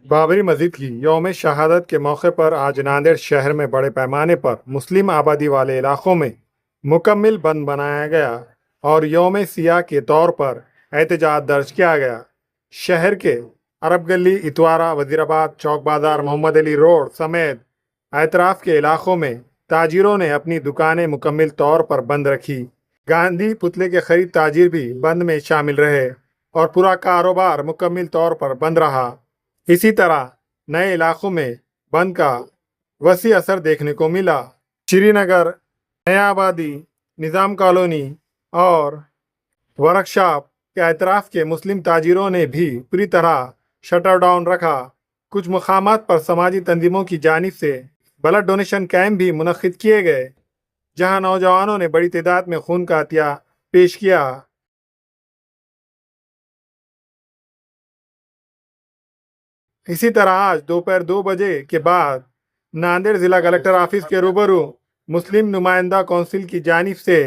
بابری مسجد کی یوم شہادت کے موقع پر آج ناندیڑ شہر میں بڑے پیمانے پر مسلم آبادی والے علاقوں میں مکمل بند بنایا گیا اور یوم سیاہ کے طور پر احتجاج درج کیا گیا۔ شہر کے عرب گلی، اتوارا، وزیرآباد، چوک بازار، محمد علی روڈ سمیت اطراف کے علاقوں میں تاجروں نے اپنی دکانیں مکمل طور پر بند رکھی۔ گاندھی پتلے کے خرید تاجر بھی بند میں شامل رہے اور پورا کاروبار مکمل طور پر بند رہا۔ اسی طرح نئے علاقوں میں بند کا وسیع اثر دیکھنے کو ملا۔ شری نگر، نیا آبادی، نظام کالونی اور ورکشاپ کے اطراف کے مسلم تاجروں نے بھی پوری طرح شٹر ڈاؤن رکھا۔ کچھ مقامات پر سماجی تنظیموں کی جانب سے بلڈ ڈونیشن کیمپ بھی منعقد کیے گئے، جہاں نوجوانوں نے بڑی تعداد میں خون کا عطیہ پیش کیا۔ اسی طرح آج دوپہر 2 بجے کے بعد ناندیڑ ضلع کلکٹر آفس کے روبرو مسلم نمائندہ کونسل کی جانب سے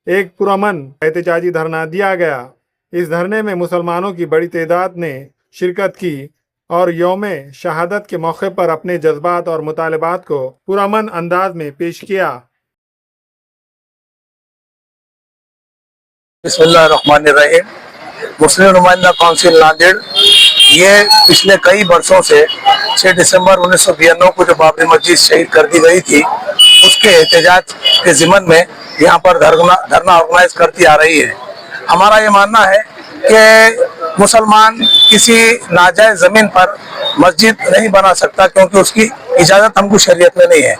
ایک پرامن احتجاجی دھرنا دیا گیا۔ اس دھرنے میں مسلمانوں کی بڑی تعداد نے شرکت کی اور یوم شہادت کے موقع پر اپنے جذبات اور مطالبات کو پرامن انداز میں پیش کیا۔ بسم اللہ الرحمن الرحیم۔ مسلم نمائندہ کونسل ناندیڑ یہ پچھلے کئی برسوں سے 6 دسمبر 1992 کو جو بابری مسجد شہید کر دی گئی تھی، اس کے احتجاج کے ضمن میں یہاں پر دھرنا آرگنائز کرتی آ رہی ہے۔ ہمارا یہ ماننا ہے کہ مسلمان کسی ناجائز زمین پر مسجد نہیں بنا سکتا، کیونکہ اس کی اجازت ہم کو شریعت میں نہیں ہے۔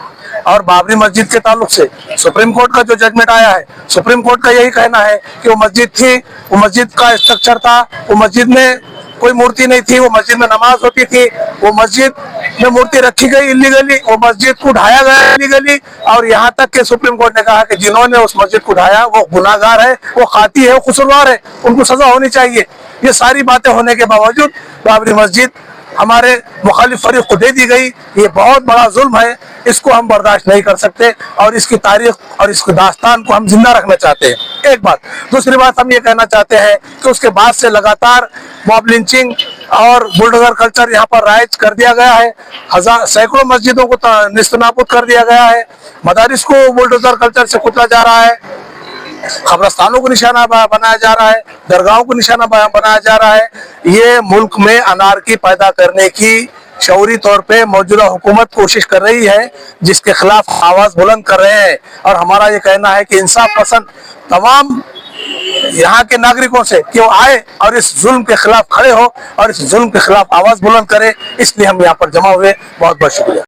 اور بابری مسجد کے تعلق سے سپریم کورٹ کا جو ججمنٹ آیا ہے، سپریم کورٹ کا یہی کہنا ہے کہ وہ مسجد تھی، وہ مسجد کا اسٹرکچر تھا، وہ مسجد میں کوئی مورتی نہیں تھی، وہ مسجد میں نماز ہوتی تھی، وہ مسجد میں مورتی رکھی گئی اللیگلی، وہ مسجد کو ڈھایا گیا اللیگلی، اور یہاں تک کہ سپریم کورٹ نے کہا کہ جنہوں نے اس مسجد کو ڈھایا وہ گناہ گار ہے، وہ خاطی ہے، وہ قصوروار ہے، ان کو سزا ہونی چاہیے۔ یہ ساری باتیں ہونے کے باوجود بابری مسجد ہمارے مخالف فریق کو دے دی گئی۔ یہ بہت بڑا ظلم ہے، اس کو ہم برداشت نہیں کر سکتے اور اس کی تاریخ اور اس کی داستان کو ہم زندہ رکھنا چاہتے ہیں۔ ایک بات، دوسری بات ہم یہ کہنا چاہتے ہیں کہ اس کے بعد سے لگاتار موب لنچنگ اور بلڈوزر کلچر یہاں پر رائج کر دیا گیا ہے۔ سینکڑوں مسجدوں کو نیست نابود کر دیا گیا ہے، مدارس کو بلڈوزر کلچر سے کچلا جا رہا ہے، قبرستانوں کو نشانہ بنایا جا رہا ہے، درگاہوں کو نشانہ بنایا جا رہا ہے۔ یہ ملک میں انارکی پیدا کرنے کی شعوری طور پہ موجودہ حکومت کوشش کر رہی ہے، جس کے خلاف آواز بلند کر رہے ہیں۔ اور ہمارا یہ کہنا ہے کہ انصاف پسند تمام یہاں کے ناگرکوں سے کہ وہ آئے اور اس ظلم کے خلاف کھڑے ہو اور اس ظلم کے خلاف آواز بلند کرے۔ اس لیے ہم یہاں پر جمع ہوئے۔ بہت بہت شکریہ۔